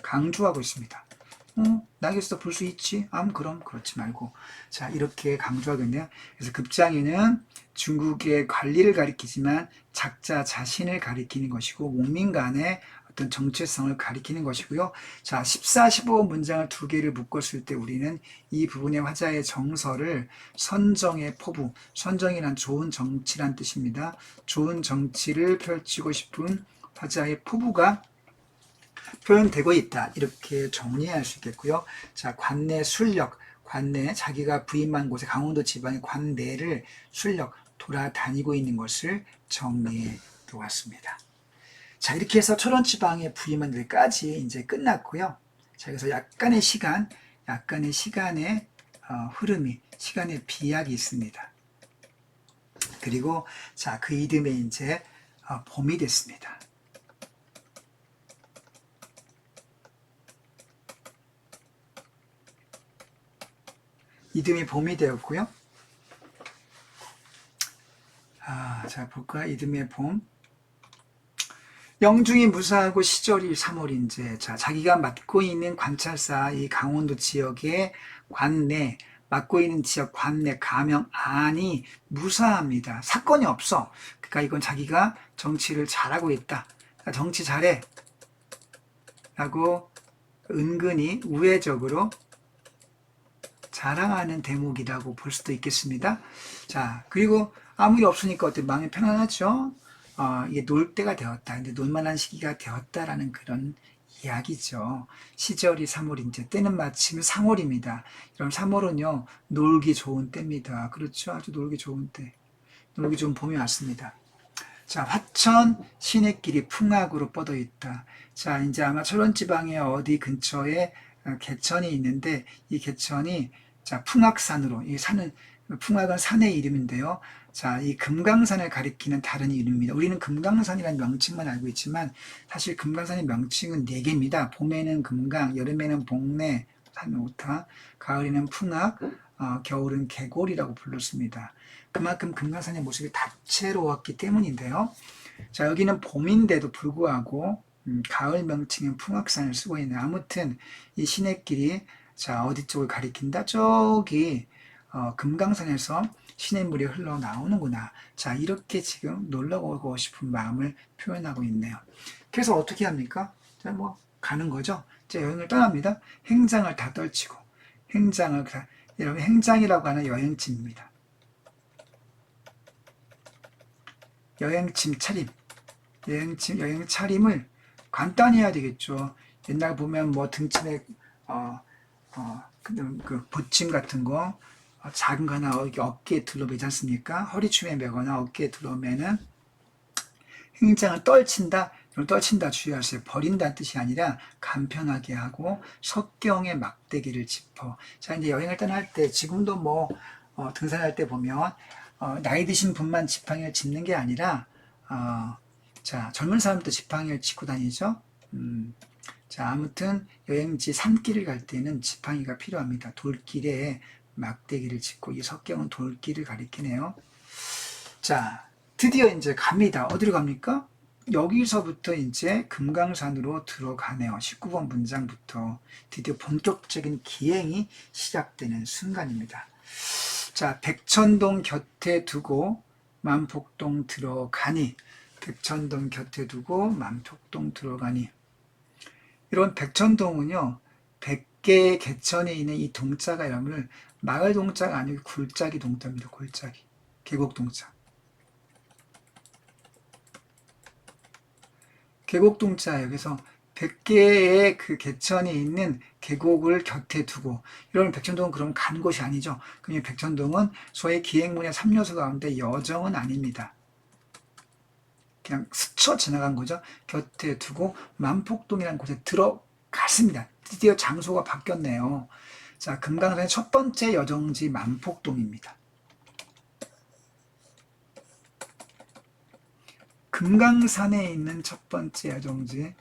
강조하고 있습니다. 낙에서 볼 수 있지? 그럼 그렇지 말고. 자, 이렇게 강조하겠네요. 그래서 급장위는 중국의 관리를 가리키지만 작자 자신을 가리키는 것이고, 목민 간의 어떤 정체성을 가리키는 것이고요. 자, 14, 15 문장을 두 개를 묶었을 때 우리는 이 부분의 화자의 정서를 선정의 포부, 선정이란 좋은 정치란 뜻입니다. 좋은 정치를 펼치고 싶은 화자의 포부가 표현되고 있다. 이렇게 정리할 수 있겠고요. 자, 관내 술력, 관내 자기가 부임한 곳에 강원도 지방의 관내를 술력 돌아다니고 있는 것을 정리해 놓았습니다. 자, 이렇게 해서 철원지방에 부임한 데까지 이제 끝났고요. 자, 그래서 약간의 시간의 흐름이, 시간의 비약이 있습니다. 그리고 자, 그 이듬해 이제 봄이 됐습니다. 이듬해 봄이 되었고요. 자, 볼까? 이듬해 봄. 영중이 무사하고 시절이 3월인제. 자, 자기가 맡고 있는 관찰사, 이 강원도 지역의 관내, 맡고 있는 지역 관내 가명 안이 무사합니다. 사건이 없어. 그러니까 이건 자기가 정치를 잘하고 있다. 정치 잘해. 라고 은근히 우회적으로 자랑하는 대목이라고 볼 수도 있겠습니다. 자, 그리고 아무 일 없으니까 어때 마음이 편안하죠? 이게 놀 때가 되었다. 근데 놀만한 시기가 되었다라는 그런 이야기죠. 시절이 3월인데 때는 마침 상월입니다. 그럼 3월은요 놀기 좋은 때입니다. 그렇죠? 아주 놀기 좋은 때, 놀기 좋은 봄이 왔습니다. 자, 화천 시내길이 풍악으로 뻗어 있다. 자, 이제 아마 철원지방의 어디 근처에 개천이 있는데 이 개천이 자 풍악산으로, 이 산은, 풍악은 산의 이름인데요. 자, 이 금강산을 가리키는 다른 이름입니다. 우리는 금강산이라는 명칭만 알고 있지만 사실 금강산의 명칭은 4개입니다. 봄에는 금강, 여름에는 복내, 산오타, 가을에는 풍악, 겨울은 개골이라고 불렀습니다. 그만큼 금강산의 모습이 다채로웠기 때문인데요. 자, 여기는 봄인데도 불구하고 가을 명칭은 풍악산을 쓰고 있네요. 아무튼 이 시내길이 자 어디 쪽을 가리킨다? 저기 금강산에서 시냇물이 흘러나오는구나. 자, 이렇게 지금 놀러 오고 싶은 마음을 표현하고 있네요. 그래서 어떻게 합니까? 자, 뭐 가는 거죠. 이제 여행을 떠납니다. 행장을 다 떨치고, 여러분 행장이라고 하는 여행짐입니다. 여행짐 차림, 여행 차림을 간단히 해야 되겠죠. 옛날 보면 뭐 등짐에 그 보침 같은 거 작은 거 하나 어깨에 둘러매지 않습니까? 허리춤에 매거나 어깨에 둘러매는 행장을 떨친다. 떨친다 주의하세요. 버린다는 뜻이 아니라 간편하게 하고 석경의 막대기를 짚어. 자, 이제 여행을 떠날 때 지금도 뭐 등산할 때 보면 나이 드신 분만 지팡이를 짚는 게 아니라 자, 젊은 사람도 지팡이를 짚고 다니죠. 자, 아무튼 여행지 산길을 갈 때는 지팡이가 필요합니다. 돌길에 막대기를 짚고, 이 석경은 돌길을 가리키네요. 자, 드디어 이제 갑니다. 어디로 갑니까? 여기서부터 이제 금강산으로 들어가네요. 19번 문장부터 드디어 본격적인 기행이 시작되는 순간입니다. 자, 백천동 곁에 두고 만폭동 들어가니, 백천동 곁에 두고 만폭동 들어가니. 이런 백천동은요, 100개의 개천에 있는 이 동자가 여러분을 마을 동자가 아니고 굴짜기 동자입니다. 굴짜기. 계곡 동자. 계곡 동자예요. 그래서 100개의 그 개천이 있는 계곡을 곁에 두고, 이런 백천동은 그럼 간 곳이 아니죠. 그냥 백천동은 소위 기행문의 3요소 가운데 여정은 아닙니다. 그냥 스쳐 지나간 거죠. 곁에 두고 만폭동이라는 곳에 들어갔습니다. 드디어 장소가 바뀌었네요. 자, 금강산의 첫 번째 여정지 만폭동입니다. 금강산에 있는 첫 번째 여정지.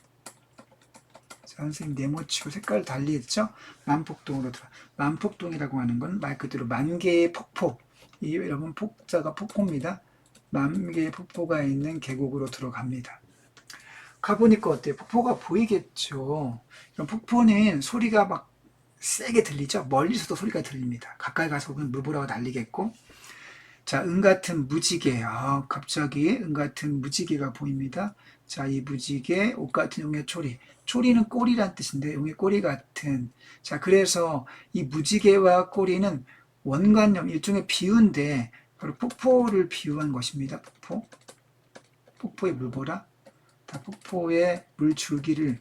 자, 선생님 네모치고 색깔 달리 했죠? 만폭동으로 들어. 만폭동이라고 하는 건 말 그대로 만 개의 폭포. 이 여러분 폭자가 폭포입니다. 만 개의 폭포가 있는 계곡으로 들어갑니다. 가보니까 어때요? 폭포가 보이겠죠. 폭포는 소리가 막 세게 들리죠? 멀리서도 소리가 들립니다. 가까이 가서 보면 물보라가 날리겠고. 자, 은 같은 무지개. 갑자기 은 같은 무지개가 보입니다. 자, 이 무지개, 옷 같은 용의 초리. 초리는 꼬리란 뜻인데, 용의 꼬리 같은. 자, 그래서 이 무지개와 꼬리는 원관용, 일종의 비유인데, 바로 폭포를 비유한 것입니다. 폭포. 폭포의 물보라. 폭포의 물줄기를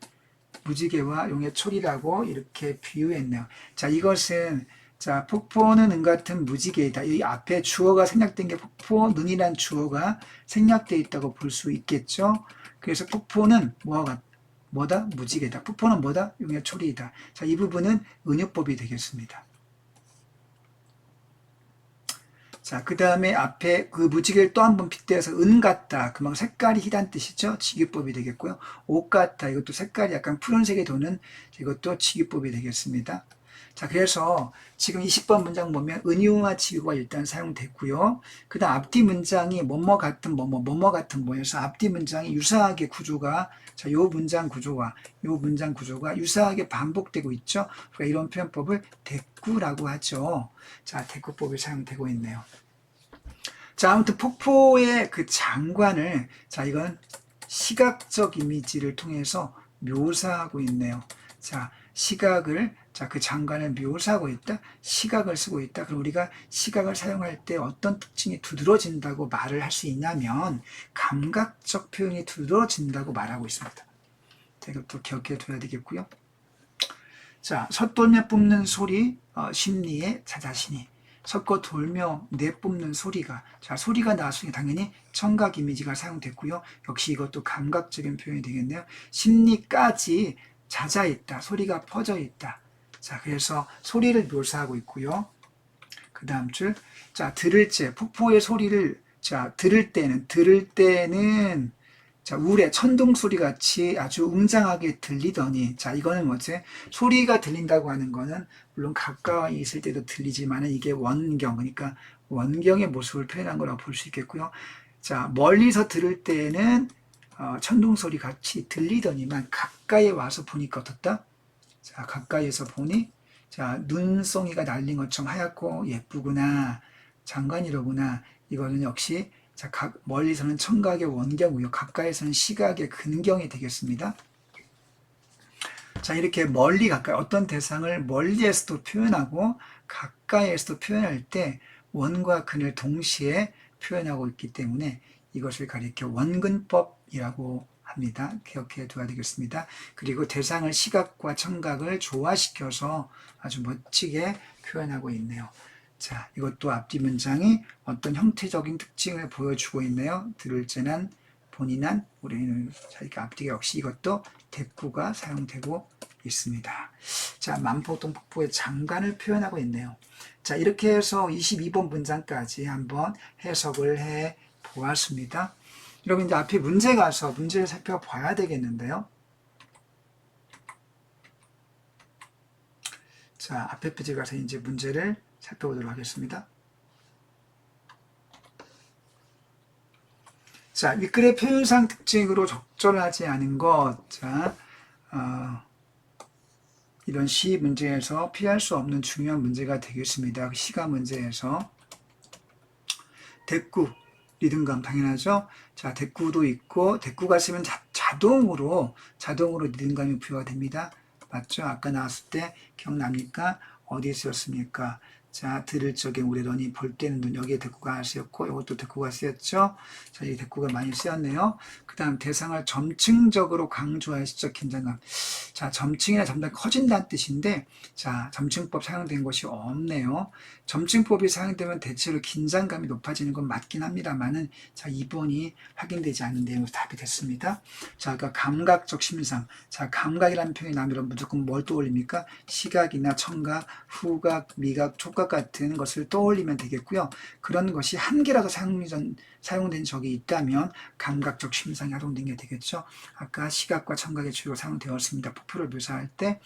무지개와 용의 초리라고 이렇게 비유했네요. 자, 이것은 자, 폭포는 은 같은 무지개이다. 이 앞에 주어가 생략된 게 폭포, 는이란 주어가 생략되어 있다고 볼 수 있겠죠. 그래서 폭포는 뭐다? 무지개다. 폭포는 뭐다? 용의 초리이다. 자, 이 부분은 은유법이 되겠습니다. 자, 그 다음에 앞에 그 무지개를 또 한 번 빗대어서 은 같다. 그만 색깔이 희단 뜻이죠. 직유법이 되겠고요. 옷 같다. 이것도 색깔이 약간 푸른색에 도는 이것도 직유법이 되겠습니다. 자, 그래서 지금 20번 문장 보면 은유와 직유가 일단 사용됐고요. 그 다음 앞뒤 문장이 뭐뭐 같은 뭐뭐 같은 뭐여서 앞뒤 문장이 유사하게 구조가 자, 요 문장 구조가 유사하게 반복되고 있죠. 그러니까 이런 표현법을 대꾸라고 하죠. 자, 대꾸법이 사용되고 있네요. 자, 아무튼 폭포의 그 장관을 자, 이건 시각적 이미지를 통해서 묘사하고 있네요. 자, 시각을 자, 그 장관을 묘사하고 있다. 시각을 쓰고 있다. 그럼 우리가 시각을 사용할 때 어떤 특징이 두드러진다고 말을 할 수 있냐면 감각적 표현이 두드러진다고 말하고 있습니다. 이것도 기억해 둬야 되겠고요. 자, 섰돌며 뿜는 소리, 심리의 자자신이. 섞어 돌며 내뿜는 소리가. 자, 소리가 나왔으니 당연히 청각 이미지가 사용됐고요. 역시 이것도 감각적인 표현이 되겠네요. 심리까지 잦아있다. 소리가 퍼져 있다. 자, 그래서 소리를 묘사하고 있고요. 그 다음 줄. 자, 들을 때, 폭포의 소리를, 자, 들을 때는, 자, 울의 천둥 소리 같이 아주 웅장하게 들리더니, 자, 이거는 뭐지? 소리가 들린다고 하는 거는, 물론 가까이 있을 때도 들리지만은 이게 원경, 그러니까 원경의 모습을 표현한 거라고 볼 수 있겠고요. 자, 멀리서 들을 때는, 천둥 소리 같이 들리더니만 가까이 와서 보니까 어떻다? 자, 가까이에서 보니, 자, 눈송이가 날린 것처럼 하얗고 예쁘구나. 장관이로구나. 이거는 역시, 자, 멀리서는 청각의 원경이고요. 가까이에서는 시각의 근경이 되겠습니다. 자, 이렇게 멀리 가까이, 어떤 대상을 멀리에서도 표현하고, 가까이에서도 표현할 때, 원과 근을 동시에 표현하고 있기 때문에 이것을 가리켜 원근법이라고 합니다. 기억해 둬야 되겠습니다. 그리고 대상을 시각과 청각을 조화시켜서 아주 멋지게 표현하고 있네요. 자, 이것도 앞뒤 문장이 어떤 형태적인 특징을 보여주고 있네요. 들을 때는 본인한 우리는 자, 이렇게 앞뒤가 역시 이것도 대꾸가 사용되고 있습니다. 자, 만포동 폭포의 장관을 표현하고 있네요. 자, 이렇게 해서 22번 문장까지 한번 해석을 해 보았습니다. 여러분 이제 앞에 문제 가서 문제를 살펴봐야 되겠는데요. 자, 앞에 페이지 가서 이제 문제를 살펴보도록 하겠습니다. 자, 윗글의 표현상 특징으로 적절하지 않은 것. 자, 이런 시 문제에서 피할 수 없는 중요한 문제가 되겠습니다. 시가 문제에서. 대꾸, 리듬감 당연하죠. 자, 대꾸도 있고 대꾸가 쓰면 자동으로 리듬감이 부여가 됩니다. 맞죠? 아까 나왔을 때 기억납니까? 어디에 쓰였습니까? 자, 들을 적에 우레더니 볼 때는 눈, 여기에 대꾸가 쓰였고 이것도 대꾸가 쓰였죠. 자, 이 대꾸가 많이 쓰였네요. 그 다음 대상을 점층적으로 강조할 시적 긴장감. 자, 점층이나 점점 커진다는 뜻인데 자, 점층법 사용된 것이 없네요. 점층법이 사용되면 대체로 긴장감이 높아지는 건 맞긴 합니다만은 자, 2번이 확인되지 않는 내용으로 답이 됐습니다. 자, 그러니까 감각적 심상. 자, 감각이라는 표현이 나오면 무조건 뭘 떠올립니까? 시각이나 청각, 후각, 미각, 촉각 같은 것을 떠올리면 되겠고요. 그런 것이 한 개라도 사용된 적이 있다면 감각적 심상이 활용된 게 되겠죠. 아까 시각과 청각의 주로 사용되었습니다. 폭포를 묘사할 때.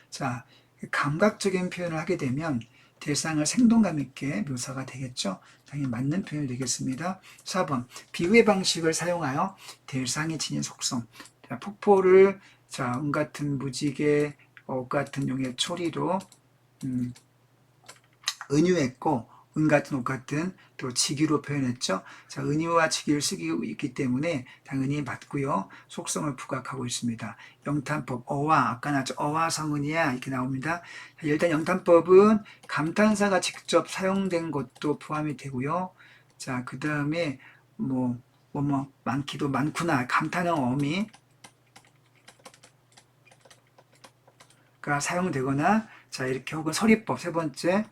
자, 감각적인 표현을 하게 되면 대상을 생동감 있게 묘사가 되겠죠. 당연히 맞는 표현이 되겠습니다. 4번, 비유의 방식을 사용하여 대상이 지닌 속성. 자, 폭포를 자, 은 같은 무지개, 옷 같은 용의 초리로 은유했고 은 같은 옷 같은 또 직유로 표현했죠. 자, 은유와 직유를 쓰고 있기 때문에 당연히 맞고요. 속성을 부각하고 있습니다. 영탄법 어와 아까 나왔죠. 어와 성은이야 이렇게 나옵니다. 자, 일단 영탄법은 감탄사가 직접 사용된 것도 포함이 되고요. 자, 그 다음에 많기도 많구나 감탄형 어미가 사용되거나 자 이렇게 혹은 서리법 세 번째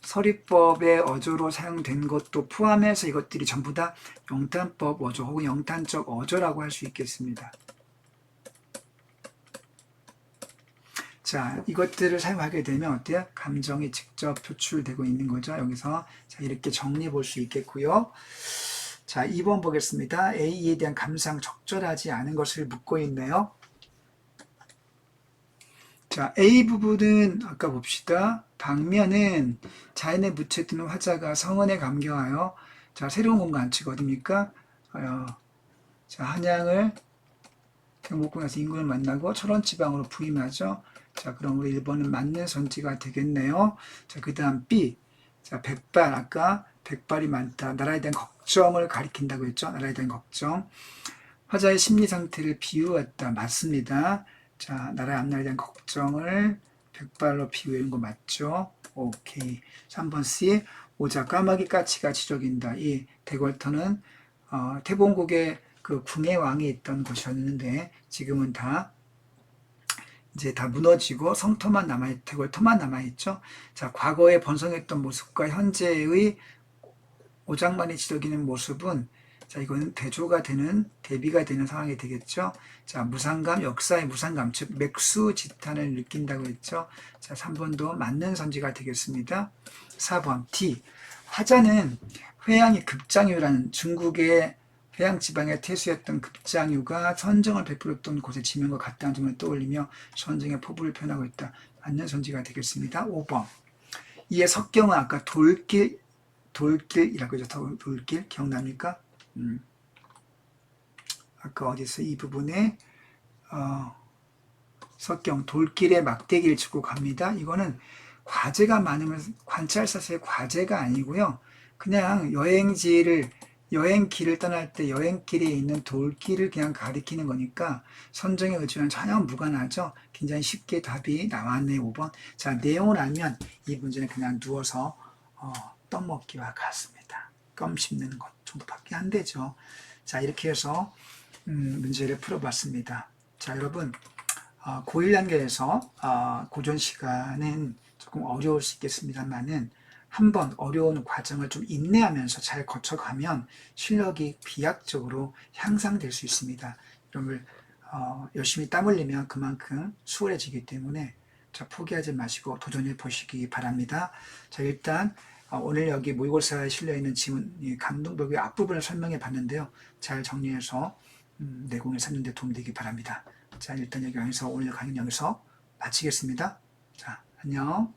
서리법의 어조로 사용된 것도 포함해서 이것들이 전부 다 영탄법 어조 혹은 영탄적 어조라고 할 수 있겠습니다. 자, 이것들을 사용하게 되면 어때요? 감정이 직접 표출되고 있는 거죠. 여기서 자, 이렇게 정리해 볼 수 있겠고요. 자, 2번 보겠습니다. A에 대한 감상 적절하지 않은 것을 묻고 있네요. 자, A 부분은 아까 봅시다. 방면은 자연에 묻혀드는 화자가 성은에 감겨하여 자, 새로운 공간 즉 어딥니까? 자, 한양을 경복궁에서 인군을 만나고 철원지방으로 부임하죠. 자, 그럼 우리 1번은 맞는 선지가 되겠네요. 자, 그 다음 B. 자, 백발. 아까 백발이 많다. 나라에 대한 걱정을 가리킨다고 했죠. 나라에 대한 걱정. 화자의 심리 상태를 비유했다. 맞습니다. 자, 나라의 앞날에 대한 걱정을 백발로 비유한 거 맞죠? 오케이. 3번 C. 오자 까마귀 까치가 지저긴다. 이 대궐터는 태봉국의 그 궁의 왕이 있던 곳이었는데 지금은 이제 다 무너지고 성터만 대궐터만 남아있죠. 자, 과거에 번성했던 모습과 현재의 오장만이 지저귀는 모습은 자, 이거는 대비가 되는 상황이 되겠죠. 자, 무상감, 역사의 무상감, 즉, 맥수지탄을 느낀다고 했죠. 자, 3번도 맞는 선지가 되겠습니다. 4번, D. 화자는 회양이 급장유라는 중국의 회양 지방의 태수였던 급장유가 선정을 베풀었던 곳의 지명과 같다는 점을 떠올리며 선정의 포부를 표현하고 있다. 맞는 선지가 되겠습니다. 5번. 이에 석경은 아까 돌길이라고 했죠. 돌길 기억납니까? 아까 어디서 이 부분에 석경 돌길에 막대기를 짚고 갑니다. 이거는 과제가 많으면 관찰사서의 과제가 아니고요. 그냥 여행길을 떠날 때 여행길에 있는 돌길을 그냥 가리키는 거니까 선정의 의지와는 전혀 무관하죠. 굉장히 쉽게 답이 나왔네요. 5번. 자, 내용을 알면 이 문제는 그냥 누워서 떡먹기와 같습니다. 껌 씹는 것 정도밖에 안 되죠. 자, 이렇게 해서 문제를 풀어봤습니다. 자, 여러분 고1 단계에서 고전 시간은 조금 어려울 수 있겠습니다만은 한번 어려운 과정을 좀 인내하면서 잘 거쳐가면 실력이 비약적으로 향상될 수 있습니다. 여러분 열심히 땀 흘리면 그만큼 수월해지기 때문에 자, 포기하지 마시고 도전해 보시기 바랍니다. 자, 일단 오늘 여기 모의고사에 실려있는 지문 감동벽의 앞부분을 설명해 봤는데요. 잘 정리해서 내공을 쌓는 데 도움되기 바랍니다. 자, 일단 여기서 오늘 강의는 여기서 마치겠습니다. 자, 안녕.